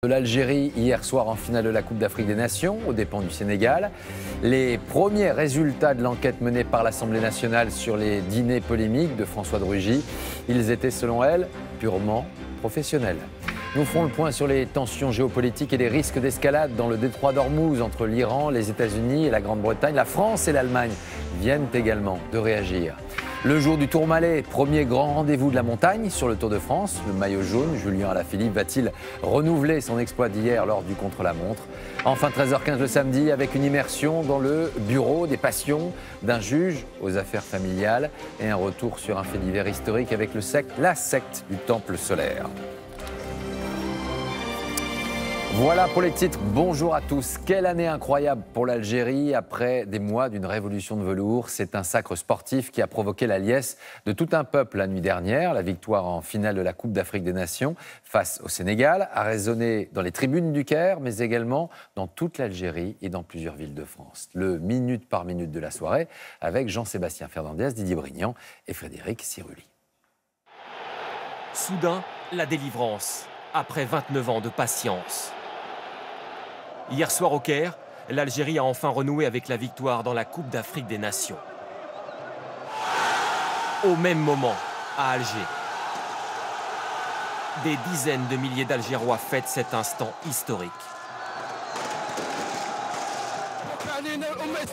De l'Algérie hier soir en finale de la Coupe d'Afrique des Nations aux dépens du Sénégal. Les premiers résultats de l'enquête menée par l'Assemblée nationale sur les dîners polémiques de François de Rugy, ils étaient selon elle purement professionnels. Nous ferons le point sur les tensions géopolitiques et les risques d'escalade dans le détroit d'Ormuz entre l'Iran, les États-Unis et la Grande-Bretagne. La France et l'Allemagne viennent également de réagir. Le jour du Tourmalet, premier grand rendez-vous de la montagne sur le Tour de France. Le maillot jaune, Julien Alaphilippe, va-t-il renouveler son exploit d'hier lors du contre-la-montre? Enfin, 13h15 le samedi, avec une immersion dans le bureau des passions d'un juge aux affaires familiales et un retour sur un fait divers historique avec la secte du Temple solaire. Voilà pour les titres. Bonjour à tous. Quelle année incroyable pour l'Algérie après des mois d'une révolution de velours. C'est un sacre sportif qui a provoqué la liesse de tout un peuple la nuit dernière. La victoire en finale de la Coupe d'Afrique des Nations face au Sénégal a résonné dans les tribunes du Caire, mais également dans toute l'Algérie et dans plusieurs villes de France. Le minute par minute de la soirée avec Jean-Sébastien Fernandez, Didier Brignan et Frédéric Siruli. Soudain, la délivrance, après 29 ans de patience. Hier soir au Caire, l'Algérie a enfin renoué avec la victoire dans la Coupe d'Afrique des Nations. Au même moment, à Alger, des dizaines de milliers d'Algérois fêtent cet instant historique.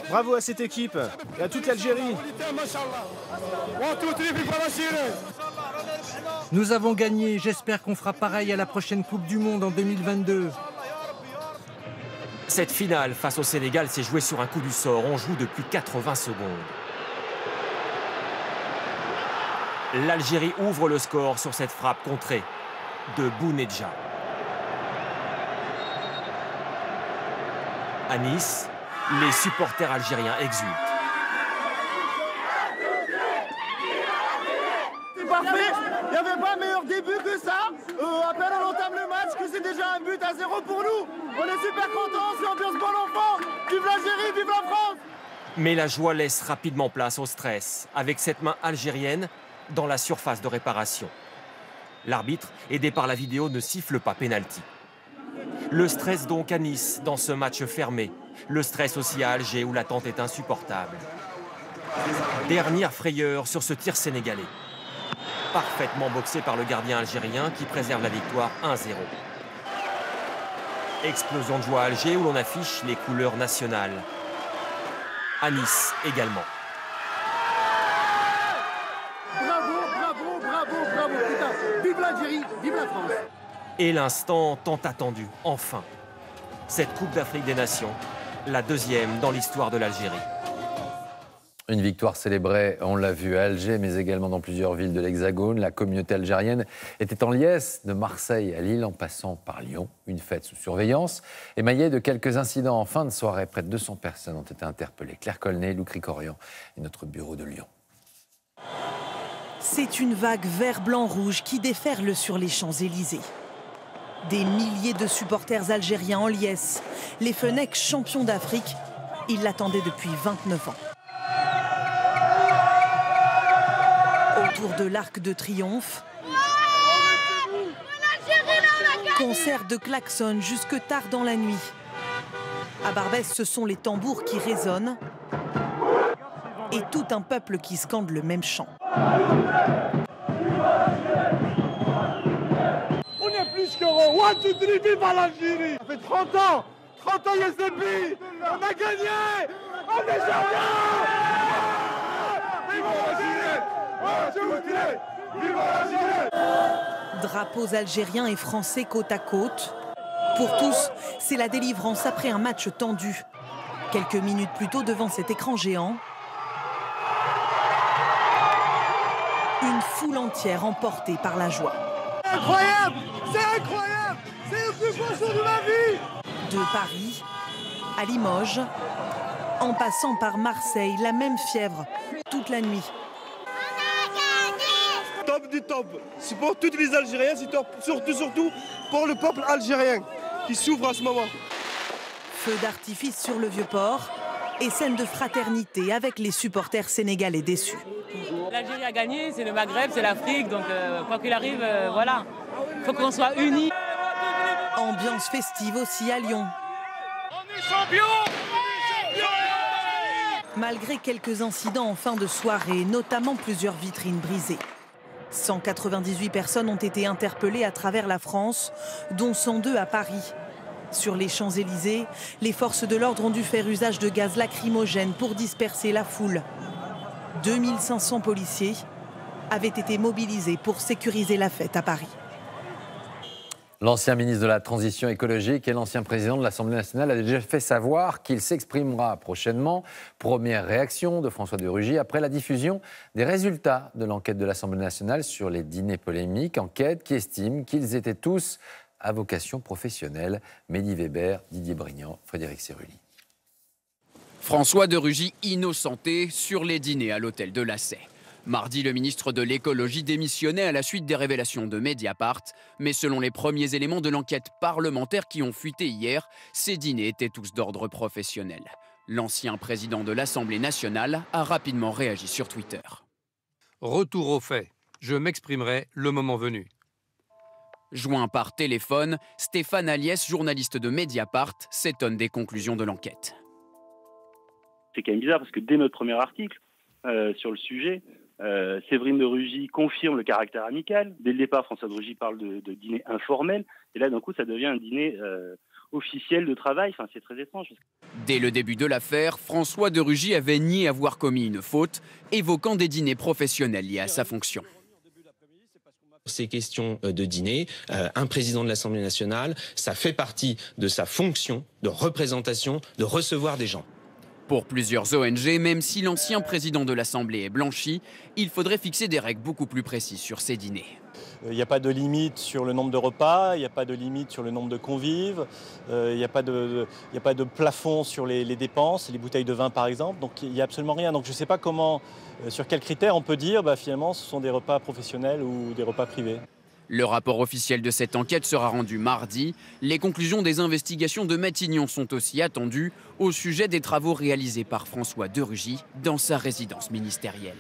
Bravo à cette équipe et à toute l'Algérie. Nous avons gagné, j'espère qu'on fera pareil à la prochaine Coupe du Monde en 2022. Cette finale face au Sénégal s'est jouée sur un coup du sort. On joue depuis 80 secondes. L'Algérie ouvre le score sur cette frappe contrée de Bounedjah. À Nice, les supporters algériens exultent. C'est parfait. Il n'y avait pas meilleur début que ça. À peine on entame le match, que c'est déjà un but à 0 pour nous. On est super contents, c'est ambiance bon enfant. Vive l'Algérie, vive la France. Mais la joie laisse rapidement place au stress, avec cette main algérienne dans la surface de réparation. L'arbitre, aidé par la vidéo, ne siffle pas pénalty. Le stress donc à Nice, dans ce match fermé. Le stress aussi à Alger, où l'attente est insupportable. Dernière frayeur sur ce tir sénégalais. Parfaitement boxé par le gardien algérien qui préserve la victoire 1-0. Explosion de joie à Alger où l'on affiche les couleurs nationales. À Nice également. Bravo, putain. Vive l'Algérie, vive la France. Et l'instant tant attendu, enfin. Cette Coupe d'Afrique des Nations, la deuxième dans l'histoire de l'Algérie. Une victoire célébrée, on l'a vu à Alger, mais également dans plusieurs villes de l'Hexagone. La communauté algérienne était en liesse de Marseille à Lille en passant par Lyon. Une fête sous surveillance, émaillée de quelques incidents en fin de soirée. Près de 200 personnes ont été interpellées. Claire Colnet, Lou Cricorian et notre bureau de Lyon. C'est une vague vert, blanc, rouge qui déferle sur les Champs-Élysées. Des milliers de supporters algériens en liesse. Les Fennecs, champions d'Afrique, ils l'attendaient depuis 29 ans. Autour de l'Arc de Triomphe, concert de klaxons jusque tard dans la nuit. À Barbès, ce sont les tambours qui résonnent et tout un peuple qui scande le même chant. On est plus qu'heureux. One, two, three, vive l'Algérie. Ça fait 30 ans YSDB. On a gagné. On est champions. Vive l'Algérie. Drapeaux algériens et français côte à côte. Pour tous, c'est la délivrance après un match tendu. Quelques minutes plus tôt, devant cet écran géant, une foule entière emportée par la joie. Incroyable. C'est incroyable. C'est le plus beau jour de ma vie. De Paris à Limoges, en passant par Marseille, la même fièvre toute la nuit. Top du top. C'est pour tous les Algériens, c'est surtout pour le peuple algérien qui souffre à ce moment. Feu d'artifice sur le Vieux-Port et scène de fraternité avec les supporters sénégalais déçus. L'Algérie a gagné, c'est le Maghreb, c'est l'Afrique, donc quoi qu'il arrive, voilà. Il faut qu'on soit unis. En Ambiance festive aussi à Lyon. On est champions! Malgré quelques incidents en fin de soirée, notamment plusieurs vitrines brisées. 198 personnes ont été interpellées à travers la France, dont 102 à Paris. Sur les Champs-Élysées, les forces de l'ordre ont dû faire usage de gaz lacrymogène pour disperser la foule. 2500 policiers avaient été mobilisés pour sécuriser la fête à Paris. L'ancien ministre de la Transition écologique et l'ancien président de l'Assemblée nationale a déjà fait savoir qu'il s'exprimera prochainement. Première réaction de François de Rugy après la diffusion des résultats de l'enquête de l'Assemblée nationale sur les dîners polémiques. Enquête qui estime qu'ils étaient tous à vocation professionnelle. Mehdi Weber, Didier Brignant, Frédéric Serruli. François de Rugy innocenté sur les dîners à l'hôtel de Lassay. Mardi, le ministre de l'écologie démissionnait à la suite des révélations de Mediapart. Mais selon les premiers éléments de l'enquête parlementaire qui ont fuité hier, ces dîners étaient tous d'ordre professionnel. L'ancien président de l'Assemblée nationale a rapidement réagi sur Twitter. Retour aux faits. Je m'exprimerai le moment venu. Joint par téléphone, Stéphane Aliès, journaliste de Mediapart, s'étonne des conclusions de l'enquête. C'est quand même bizarre parce que dès notre premier article sur le sujet, Séverine de Rugy confirme le caractère amical. Dès le départ, François de Rugy parle de dîner informel. Et là, d'un coup, ça devient un dîner officiel de travail. Enfin, c'est très étrange. Dès le début de l'affaire, François de Rugy avait nié avoir commis une faute, évoquant des dîners professionnels liés à sa fonction. Ces questions de dîner, un président de l'Assemblée nationale, ça fait partie de sa fonction de représentation, de recevoir des gens. Pour plusieurs ONG, même si l'ancien président de l'Assemblée est blanchi, il faudrait fixer des règles beaucoup plus précises sur ces dîners. Il n'y a pas de limite sur le nombre de repas, il n'y a pas de limite sur le nombre de convives, il n'y a pas de plafond sur les dépenses, les bouteilles de vin par exemple, donc il n'y a absolument rien. Donc je ne sais pas comment, sur quels critères on peut dire finalement ce sont des repas professionnels ou des repas privés. Le rapport officiel de cette enquête sera rendu mardi. Les conclusions des investigations de Matignon sont aussi attendues au sujet des travaux réalisés par François de Rugy dans sa résidence ministérielle.